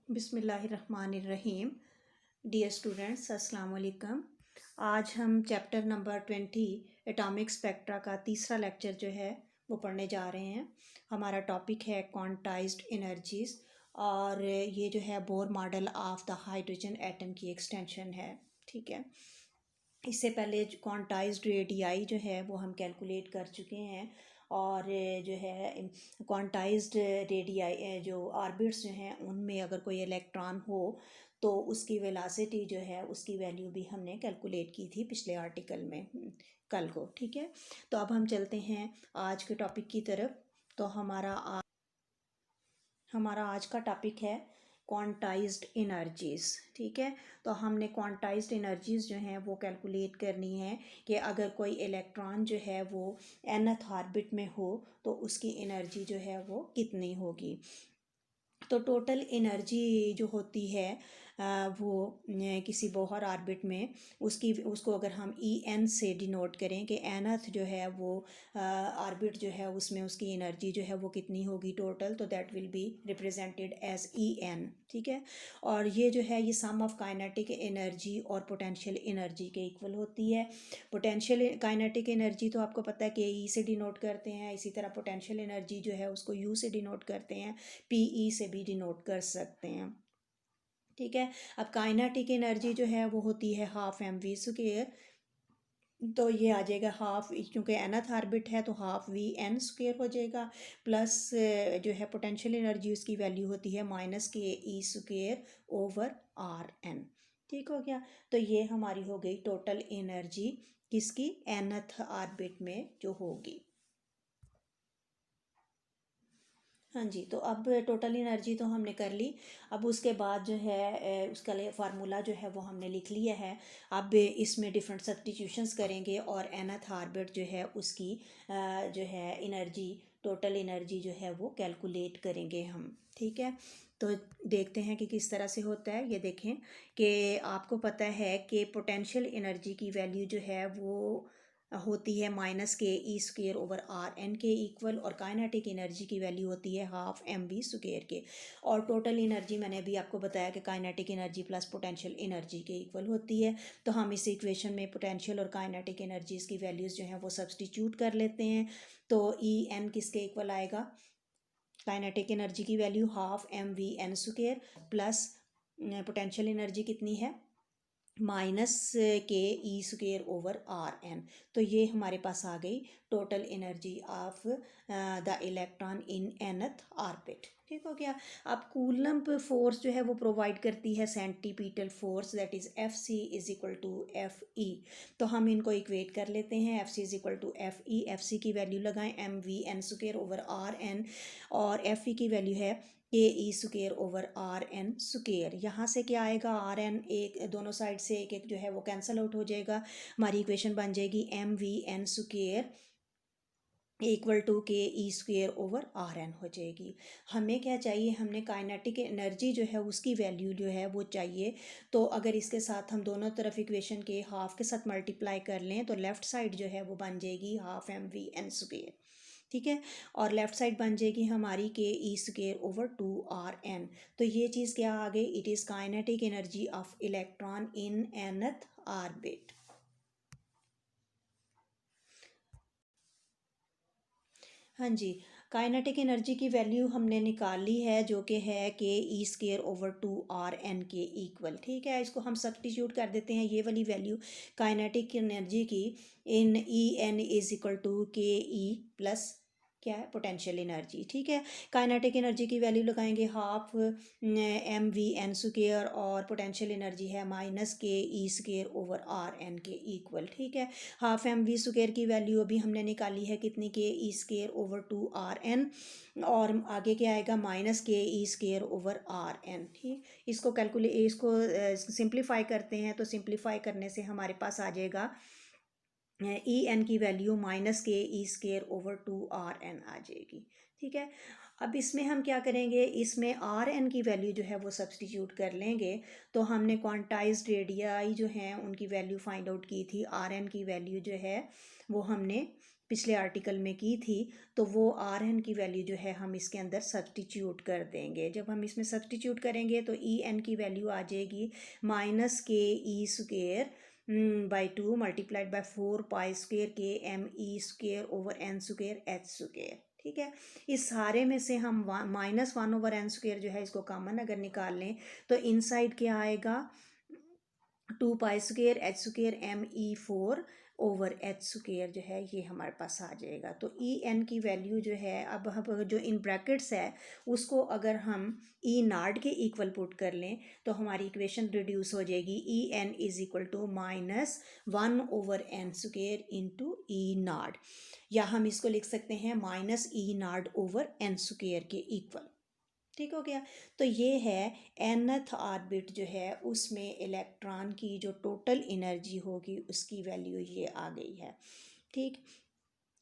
बिस्मिल्लाहिर्रहमानिर्रहीम। Dear students, अस्सलाम वालेकुम। आज हम चैप्टर नंबर 20 एटॉमिक स्पेक्ट्रा का तीसरा लेक्चर जो है वो पढ़ने जा रहे हैं। हमारा टॉपिक है क्वांटाइज्ड एनर्जीज और ये जो है Bohr model of the hydrogen atom की एक्सटेंशन है। ठीक है, इससे पहले क्वांटाइज्ड रेडियाई जो है वो हम कैलकुलेट कर चुके हैं और जो है क्वांटाइज्ड रेडियाई जो ऑर्बिट्स जो हैं उनमें अगर कोई इलेक्ट्रॉन हो तो उसकी वेलोसिटी जो है उसकी वैल्यू भी हमने कैलकुलेट की थी पिछले आर्टिकल में कल को। ठीक है, तो अब हम चलते हैं आज के टॉपिक की तरफ। तो हमारा आज का टॉपिक है क्वांटाइज्ड एनर्जीज़। ठीक है, तो हमने क्वांटाइज्ड एनर्जीज़ जो हैं वो कैलकुलेट करनी है कि अगर कोई इलेक्ट्रॉन जो है वो nth ऑर्बिट में हो तो उसकी एनर्जी जो है वो कितनी होगी। तो टोटल एनर्जी जो होती है वो किसी बोहर ऑर्बिट में उसको अगर हम en से डिनोट करें कि nth जो है वो ऑर्बिट जो है उसमें उसकी एनर्जी जो है वो कितनी होगी टोटल, तो that will be represented as En। ठीक है, और ये जो है ये सम ऑफ काइनेटिक एनर्जी और पोटेंशियल एनर्जी के इक्वल होती है। पोटेंशियल काइनेटिक एनर्जी तो आपको पता है कि E से डिनोट करते हैं, इसी तरह पोटेंशियल एनर्जी जो है उसको U से डिनोट करते हैं, PE से भी डिनोट कर सकते हैं। ठीक है, अब काइनेटिक एनर्जी जो है वो होती है हाफ mv²। तो ये आ जाएगा हाफ, क्योंकि nth ऑर्बिट है तो हाफ VN² हो जाएगा, प्लस जो है पोटेंशियल एनर्जी उसकी वैल्यू होती है -ke²/RN। ठीक हो गया, तो ये हमारी हो गई टोटल एनर्जी किसकी, nth ऑर्बिट में जो होगी। हाँ जी, तो अब टोटल एनर्जी तो हमने कर ली। अब उसके बाद जो है उसका फार्मूला जो है वो हमने लिख लिया है। अब इसमें डिफरेंट सब्स्टिट्यूशंस करेंगे और nth ऑर्बिट जो है उसकी जो है एनर्जी, टोटल एनर्जी जो है वो कैलकुलेट करेंगे हम। ठीक है, तो देखते हैं कि किस तरह से होता है। ये देखें कि आपको पता है कि पोटेंशियल एनर्जी की वैल्यू जो है वो होती है -ke²/RN के इक्वल, और काइनेटिक एनर्जी की वैल्यू होती है हाफ mv² के। और टोटल एनर्जी मैंने अभी आपको बताया कि kinetic energy plus potential energy के इक्वल होती है। तो हम इस इक्वेशन में पोटेंशियल और काइनेटिक एनर्जीज की वैल्यूज़ जो हैं वो सब्स्टिट्यूट कर लेते हैं। तो En किसके इक्वल आएगा, काइनेटिक एनर्जी की value half mvn² plus potential energy कितनी है -ke²/RN। तो ये हमारे पास आ गई total energy of the electron in nth orbit. ठीक हो गया। अब कूलम्ब फोर्स जो है वो प्रोवाइड करती है centripetal force, that is Fc=Fe। तो हम इनको इक्वेट कर लेते हैं। Fc=Fe, Fc की वैल्यू लगाएं mvn²/RN और Fe की वैल्यू है ke²/RN²। यहाँ से क्या आएगा, RN एक दोनों साइड से एक एक जो है वो कैंसिल आउट हो जाएगा। हमारी इक्वेशन बन जाएगी mvn² = ke²/RN हो जाएगी। हमें क्या चाहिए, हमने काइनेटिक एनर्जी जो है उसकी वैल्यू जो है वो चाहिए। तो अगर इसके साथ हम दोनों तरफ इक्वेशन के हाफ के साथ मल्टीप्लाई कर लें तो लेफ़्ट साइड जो है वो बन जाएगी हाफ mvn²। ठीक है, और लेफ़्ट साइड बन जाएगी हमारी ke²/2RN। तो ये चीज़ क्या आ गई, it is kinetic energy of electron in nth orbit. हाँ जी, काइनेटिक एनर्जी की वैल्यू हमने निकाल ली है जो कि है ke²/2RN के इक्वल। ठीक है, इसको हम सब्स्टिट्यूट कर देते हैं, ये वाली वैल्यू काइनेटिक एनर्जी की इन En = ke प्लस क्या है, पोटेंशियल एनर्जी। ठीक है, काइनेटिक एनर्जी की वैल्यू लगाएंगे हाफ mvn² और पोटेंशियल एनर्जी है -ke²/RN के इक्वल। ठीक है, हाफ mv² की वैल्यू अभी हमने निकाली है कितनी, ke²/2RN, और आगे क्या आएगा -ke²/RN। ठीक, इसको सिंप्लीफाई करते हैं तो सिंप्लीफाई करने से हमारे पास आ जाएगा En की वैल्यू -ke²/2RN आ जाएगी। ठीक है, अब इसमें हम क्या करेंगे, इसमें RN की वैल्यू जो है वो सब्स्टिट्यूट कर लेंगे। तो हमने क्वांटाइज्ड रेडियाई जो हैं उनकी वैल्यू फाइंड आउट की थी। RN की वैल्यू जो है वो हमने पिछले आर्टिकल में की थी, तो वो आर एन की वैल्यू जो है हम इसके अंदर सब्सटीट्यूट कर देंगे। जब हम इसमें सब्सटीट्यूट करेंगे तो ई एन की वैल्यू आ जाएगी minus K E square by 2 multiplied by 4 pi square K M E square over N square H square. ठीक है, इस सारे में से हम -1/n² जो है इसको कॉमन अगर निकाल लें तो इनसाइड क्या आएगा, 2 pi square H square M E 4 over H square जो है ये हमारे पास आ जाएगा। तो ई एन की वैल्यू जो है, अब हम जो इन ब्रैकेट्स है उसको अगर हम ई नाट के इक्वल पुट कर लें तो हमारी इक्वेशन रिड्यूस हो जाएगी। E N is equal to -1/n² into E naught, या हम इसको लिख सकते हैं -E0/n² के इक्वल। ठीक हो गया। तो ये है nth ऑर्बिट जो है उसमें इलेक्ट्रॉन की जो टोटल एनर्जी होगी उसकी वैल्यू ये आ गई है। ठीक,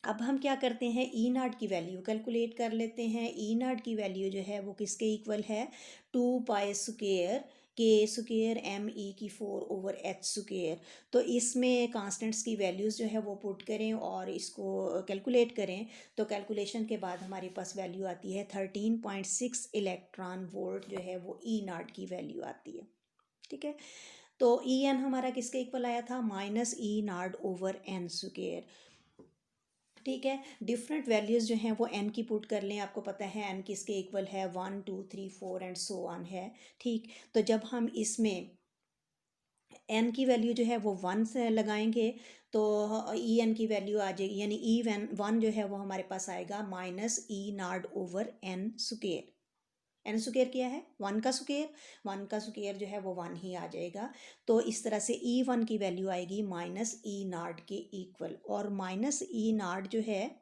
अब हम क्या करते हैं, ई नाट की वैल्यू कैलकुलेट कर लेते हैं। ई नाट की वैल्यू जो है वो किसके इक्वल है, 2 पाई स्क्वेयर के स्क्वेयर एम ई की 4 ओवर एच स्क्वेयर। तो इसमें कांस्टेंट्स की वैल्यूज़ जो है वो पुट करें और इसको कैलकुलेट करें, तो कैलकुलेशन के बाद हमारे पास वैल्यू आती है 13.6 इलेक्ट्रॉन वोल्ट जो है वो ई नाट की वैल्यू आती है। ठीक है, तो ई एन हमारा किसके इक्वल आया था, -E0/n²। ठीक है, डिफरेंट वैल्यूज़ जो हैं वो n की पुट कर लें। आपको पता है n किसके इक्वल है, 1 2 3 4 एंड सो ऑन है। ठीक, तो जब हम इसमें n की वैल्यू जो है वो 1 से लगाएंगे तो ई एन की वैल्यू आ जाएगी, यानी ई वन जो है वो हमारे पास आएगा -E0/n²। एन स्क्वेयर क्या है, 1 का स्क्वेयर, 1 का स्क्वेयर जो है वो 1 ही आ जाएगा। तो इस तरह से E1 की वैल्यू आएगी -E0 के इक्वल, और -E0 जो है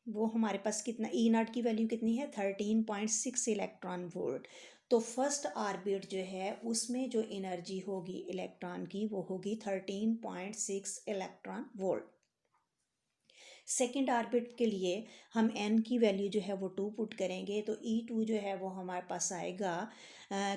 वो हमारे पास कितना, E0 की वैल्यू कितनी है, 13.6 इलेक्ट्रॉन वोल्ट। तो फर्स्ट ऑर्बिट जो है उसमें जो एनर्जी होगी इलेक्ट्रॉन की वो होगी 13.6 इलेक्ट्रॉन वोल्ट। सेकेंड ऑर्बिट के लिए हम n की वैल्यू जो है वो 2 पुट करेंगे, तो E2 जो है वो हमारे पास आएगा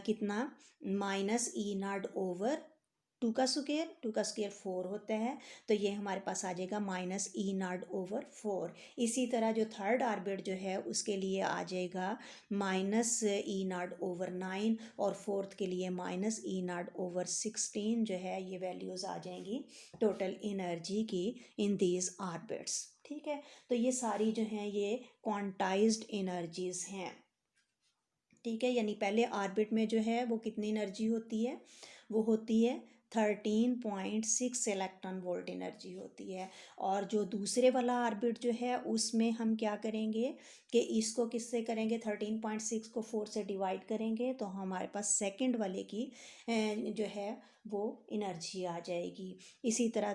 कितना, -E0/2 का स्क्वेयर, 2 का स्क्वेयर 4 होता है, तो ये हमारे पास आ जाएगा -E0/4। इसी तरह जो थर्ड ऑर्बिट जो है उसके लिए आ जाएगा -E0/9, और फोर्थ के लिए -E0/16 जो है ये वैल्यूज़ आ जाएंगी टोटल एनर्जी की इन दीज ऑर्बिट्स। ठीक है, तो ये सारी जो हैं ये क्वांटाइज्ड एनर्जीज हैं। ठीक है, यानी पहले ऑर्बिट में जो है वो कितनी एनर्जी होती है, वो होती है 13.6 इलेक्ट्रॉन वोल्ट एनर्जी होती है। और जो दूसरे वाला ऑर्बिट जो है उसमें हम क्या करेंगे कि इसको किससे करेंगे, 13.6 को 4 से डिवाइड करेंगे तो हमारे पास सेकंड वाले की जो है वो एनर्जी आ जाएगी। इसी तरह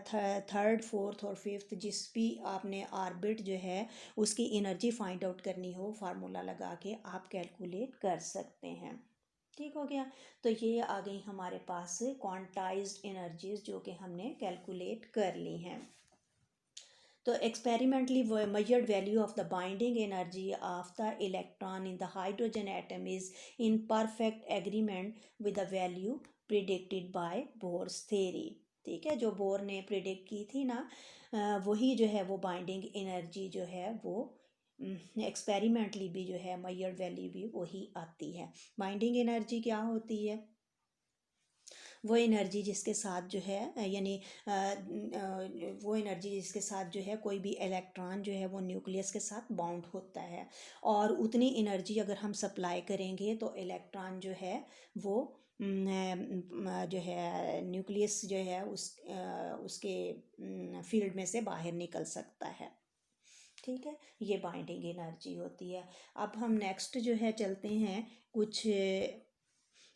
थर्ड फोर्थ और फिफ्थ जिस भी आपने ऑर्बिट जो है उसकी एनर्जी फाइंड आउट करनी हो, फार्मूला लगा के आप कैलकुलेट कर सकते हैं। ठीक हो गया, तो ये आ गई हमारे पास क्वांटाइज्ड एनर्जीज जो कि हमने कैलकुलेट कर ली हैं। तो experimentally measured value of the binding energy of the electron in the hydrogen atom is in perfect agreement with the value predicted by Bohr's theory। ठीक है, जो बोर ने प्रिडिक्ट की थी ना, वही जो है वो बाइंडिंग एनर्जी जो है वो एक्सपेरिमेंटली भी जो है मेजर्ड वैल्यू भी वही आती है। बाइंडिंग एनर्जी क्या होती है, वो एनर्जी जिसके साथ जो है यानी वो एनर्जी जिसके साथ जो है कोई भी इलेक्ट्रॉन जो है वो न्यूक्लियस के साथ बाउंड होता है, और उतनी एनर्जी अगर हम सप्लाई करेंगे तो इलेक्ट्रॉन जो है वो जो है न्यूक्लियस जो है उसके फील्ड में से बाहर निकल सकता है। ठीक है, ये बाइंडिंग एनर्जी होती है। अब हम नेक्स्ट जो है चलते हैं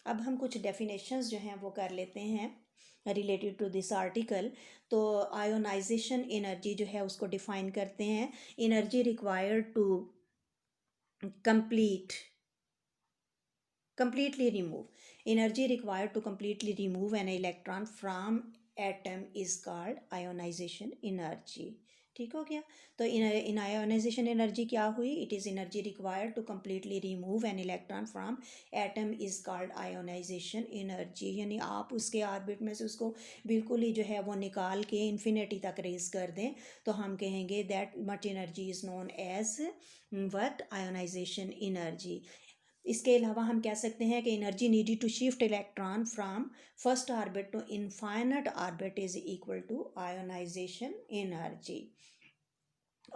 अब हम कुछ डेफिनेशंस जो हैं वो कर लेते हैं रिलेटेड टू दिस आर्टिकल। तो आयोनाइजेशन एनर्जी जो है उसको डिफाइन करते हैं, energy required to completely remove an electron from atom is called ionization energy। ठीक हो गया। तो इन आयोनाइजेशन एनर्जी क्या हुई, it is energy required to completely remove an electron from atom is called ionization energy. यानी आप उसके ऑर्बिट में से उसको बिल्कुल ही जो है वो निकाल के इन्फिनिटी तक रेज कर दें तो हम कहेंगे that much energy is known as what, ionization energy. इसके अलावा हम कह सकते हैं कि energy needed to shift electron from first orbit to infinite orbit is equal to ionization energy.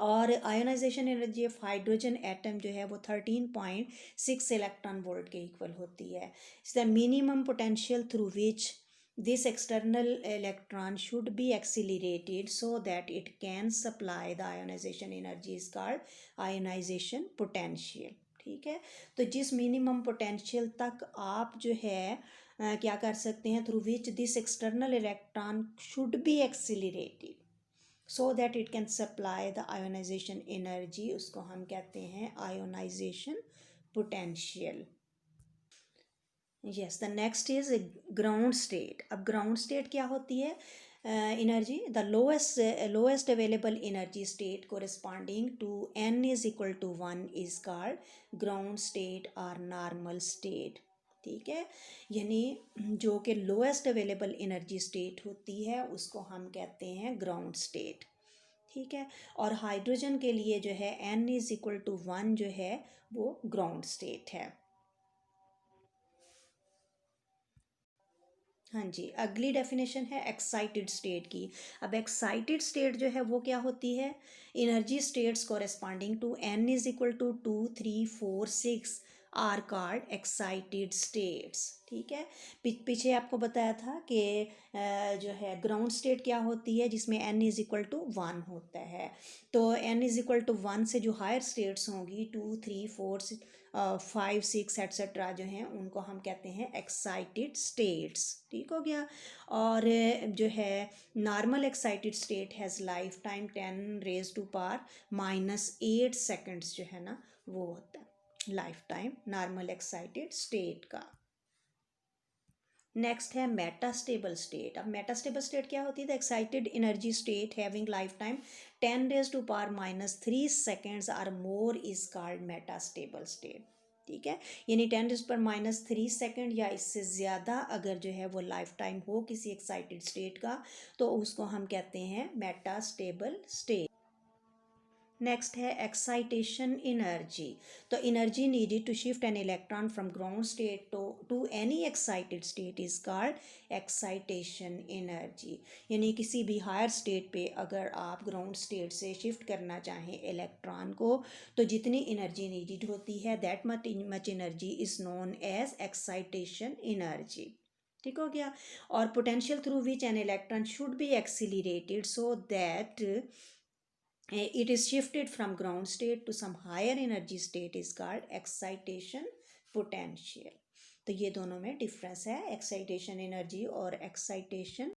और ionization energy of hydrogen atom जो है वो 13.6 इलेक्ट्रॉन वोल्ट के इक्वल होती है। इस the minimum potential through which this external electron should be accelerated so that it can supply the ionization energy is called ionization potential। ठीक है, तो जिस मिनिमम पोटेंशियल तक आप जो है क्या कर सकते हैं, through which this external electron should be accelerated so that it can supply the ionization energy, उसको हम कहते हैं ionization potential. Yes, the next is ground state. अब ग्राउंड स्टेट क्या होती है, energy the lowest available energy state corresponding to n is equal to 1 is called ground state और normal state. ठीक है, यानी जो कि लोएस्ट अवेलेबल एनर्जी स्टेट होती है उसको हम कहते हैं ग्राउंड स्टेट। ठीक है, और हाइड्रोजन के लिए जो है n इज इक्वल टू 1 जो है वो ग्राउंड स्टेट है। हाँ जी, अगली डेफिनेशन है एक्साइटेड स्टेट की। अब एक्साइटेड स्टेट जो है वो क्या होती है, energy states corresponding to n is equal to 2, 3, 4, 6 are called excited states. ठीक है, पीछे आपको बताया था कि जो है ग्राउंड स्टेट क्या होती है जिसमें n इज इक्वल टू 1 होता है। तो n इज इक्वल टू 1 से जो हायर स्टेट्स होंगी 2, 3, 4, 5, 6 एट्सेट्रा जो हैं उनको हम कहते हैं एक्साइटेड स्टेट्स। ठीक हो गया, और जो है normal excited state has life time 10⁻⁻8 seconds जो है ना वो होता है life time normal excited state का। नेक्स्ट है मेटास्टेबल स्टेट। अब मेटास्टेबल स्टेट क्या होती है, the excited energy state having life time 10⁻³ seconds or more is called metastable state. ठीक है, यानी 10⁻³ सेकेंड या इससे ज़्यादा अगर जो है वो लाइफ टाइम हो किसी एक्साइटेड स्टेट का तो उसको हम कहते हैं मेटास्टेबल स्टेट। नेक्स्ट है एक्साइटेशन एनर्जी। तो energy needed to shift an electron from ground state to any excited state is called excitation energy. यानी किसी भी हायर स्टेट पे अगर आप ग्राउंड स्टेट से शिफ्ट करना चाहें इलेक्ट्रॉन को तो जितनी एनर्जी नीडेड होती है that much energy is known as excitation energy. ठीक हो गया, और potential through which an electron should be accelerated so that it is shifted from ground state to some higher energy state is called excitation potential। तो ये दोनों में difference है, excitation energy और एक्साइटेशन